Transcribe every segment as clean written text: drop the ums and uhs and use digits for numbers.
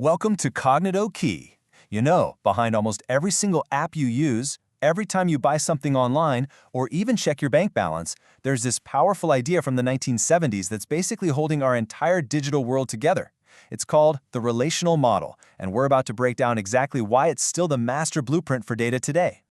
Welcome to Cognito Key. Behind almost every single app you use, every time you buy something online, or even check your bank balance, there's this powerful idea from the 1970s that's basically holding our entire digital world together. It's called the relational model, and we're about to break down exactly why it's still the master blueprint for data today.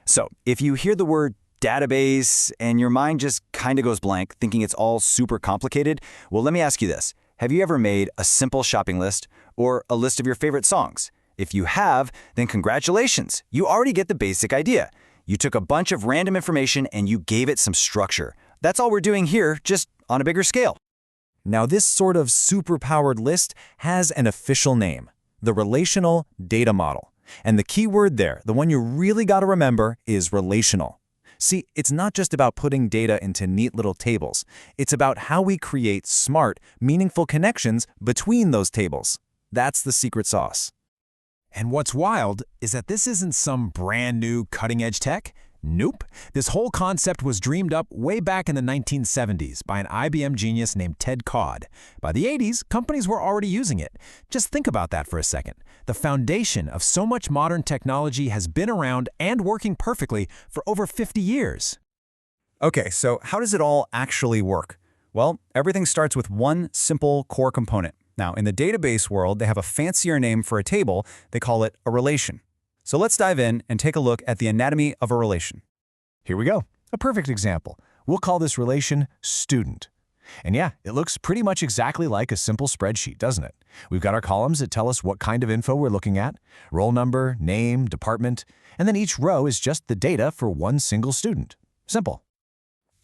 So, if you hear the word database and your mind just kind of goes blank, thinking it's all super complicated, well, let me ask you this. Have you ever made a simple shopping list or a list of your favorite songs? If you have, then congratulations. You already get the basic idea. You took a bunch of random information and you gave it some structure. That's all we're doing here, just on a bigger scale. Now, this sort of super-powered list has an official name, the relational data model. And the key word there, the one you really got to remember, is relational. See, it's not just about putting data into neat little tables. It's about how we create smart, meaningful connections between those tables. That's the secret sauce. And what's wild is that this isn't some brand new cutting-edge tech. Nope. This whole concept was dreamed up way back in the 1970s by an IBM genius named Ted Codd. By the 80s, companies were already using it. Just think about that for a second. The foundation of so much modern technology has been around and working perfectly for over 50 years. Okay, so how does it all actually work? Well, everything starts with one simple core component. Now, in the database world, they have a fancier name for a table. They call it a relation. So let's dive in and take a look at the anatomy of a relation. Here we go. A perfect example. We'll call this relation student. And yeah, it looks pretty much exactly like a simple spreadsheet, doesn't it? We've got our columns that tell us what kind of info we're looking at, roll number, name, department, and then each row is just the data for one single student. Simple.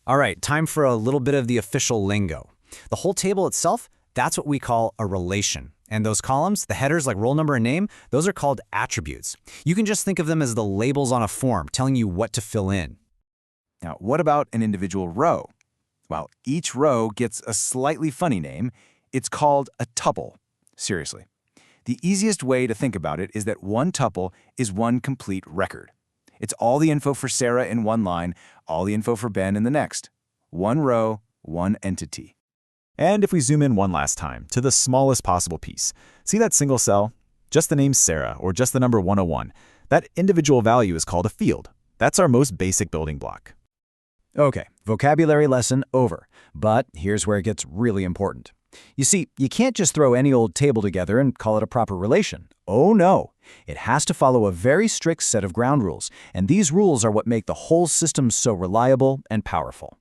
All right, time for a little bit of the official lingo. The whole table itself, that's what we call a relation. And those columns, the headers like roll number and name, those are called attributes. You can just think of them as the labels on a form telling you what to fill in. Now, what about an individual row? Well, each row gets a slightly funny name. It's called a tuple. Seriously. The easiest way to think about it is that one tuple is one complete record. It's all the info for Sarah in one line, all the info for Ben in the next. One row, one entity. And if we zoom in one last time to the smallest possible piece, see that single cell? Just the name Sarah or just the number 101. That individual value is called a field. That's our most basic building block. Okay, vocabulary lesson over. But here's where it gets really important. You see, you can't just throw any old table together and call it a proper relation. Oh no! It has to follow a very strict set of ground rules, and these rules are what make the whole system so reliable and powerful.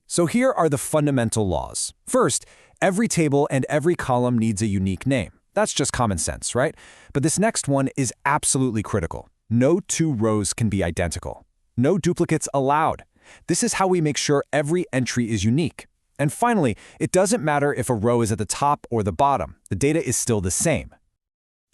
So here are the fundamental laws. First, every table and every column needs a unique name. That's just common sense, right? But this next one is absolutely critical. No two rows can be identical. No duplicates allowed. This is how we make sure every entry is unique. And finally, it doesn't matter if a row is at the top or the bottom. The data is still the same.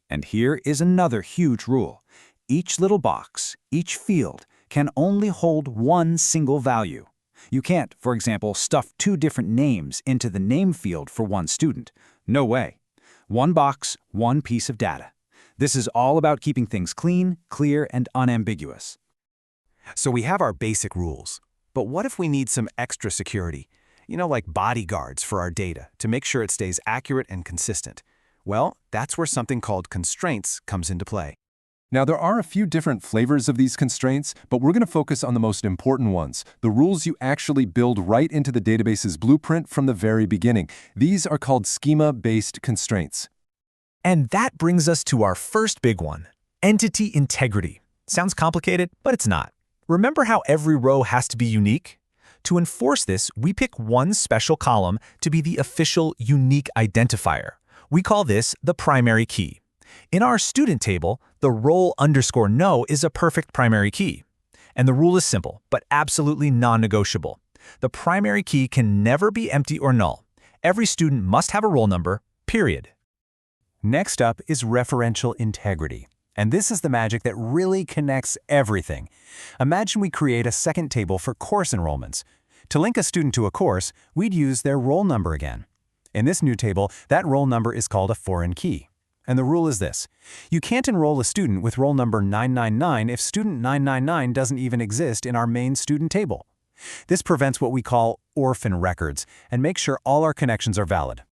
And here is another huge rule. Each little box, each field, can only hold one single value. You can't, for example, stuff two different names into the name field for one student. No way. One box, one piece of data. This is all about keeping things clean, clear, and unambiguous. So we have our basic rules. But what if we need some extra security? Like bodyguards for our data to make sure it stays accurate and consistent. Well, that's where something called constraints comes into play. Now, there are a few different flavors of these constraints, but we're going to focus on the most important ones, the rules you actually build right into the database's blueprint from the very beginning. These are called schema-based constraints. And that brings us to our first big one, entity integrity. Sounds complicated, but it's not. Remember how every row has to be unique? To enforce this, we pick one special column to be the official unique identifier. We call this the primary key. In our student table, the roll_no is a perfect primary key. And the rule is simple, but absolutely non-negotiable. The primary key can never be empty or null. Every student must have a roll number, period. Next up is referential integrity. And this is the magic that really connects everything. Imagine we create a second table for course enrollments. To link a student to a course, we'd use their roll number again. In this new table, that roll number is called a foreign key. And the rule is this. You can't enroll a student with roll number 999 if student 999 doesn't even exist in our main student table. This prevents what we call orphan records and makes sure all our connections are valid.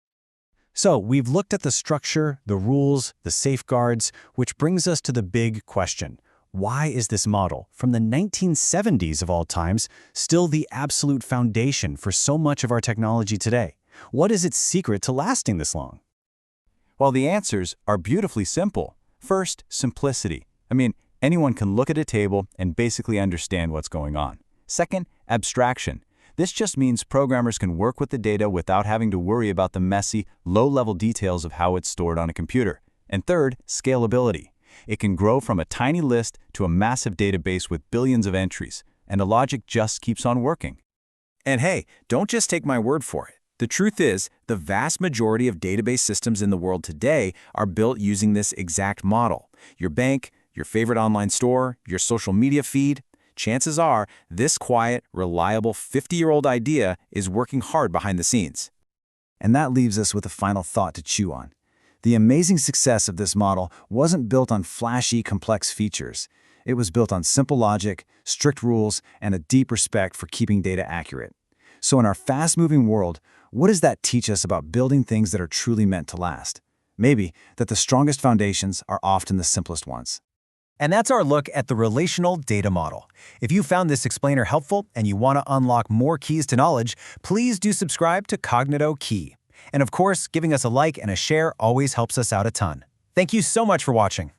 So we've looked at the structure, the rules, the safeguards, which brings us to the big question. Why is this model, from the 1970s of all times, still the absolute foundation for so much of our technology today? What is its secret to lasting this long? Well, the answers are beautifully simple. First, simplicity. Anyone can look at a table and basically understand what's going on. Second, abstraction. This just means programmers can work with the data without having to worry about the messy, low-level details of how it's stored on a computer. And third, scalability. It can grow from a tiny list to a massive database with billions of entries, and the logic just keeps on working. And hey, don't just take my word for it. The truth is, the vast majority of database systems in the world today are built using this exact model. Your bank, your favorite online store, your social media feed. Chances are, this quiet, reliable 50-year-old idea is working hard behind the scenes. And that leaves us with a final thought to chew on. The amazing success of this model wasn't built on flashy, complex features. It was built on simple logic, strict rules, and a deep respect for keeping data accurate. So in our fast-moving world, what does that teach us about building things that are truly meant to last? Maybe that the strongest foundations are often the simplest ones. And that's our look at the relational data model. If you found this explainer helpful and you want to unlock more keys to knowledge, please do subscribe to Cognito Key. And of course, giving us a like and a share always helps us out a ton. Thank you so much for watching.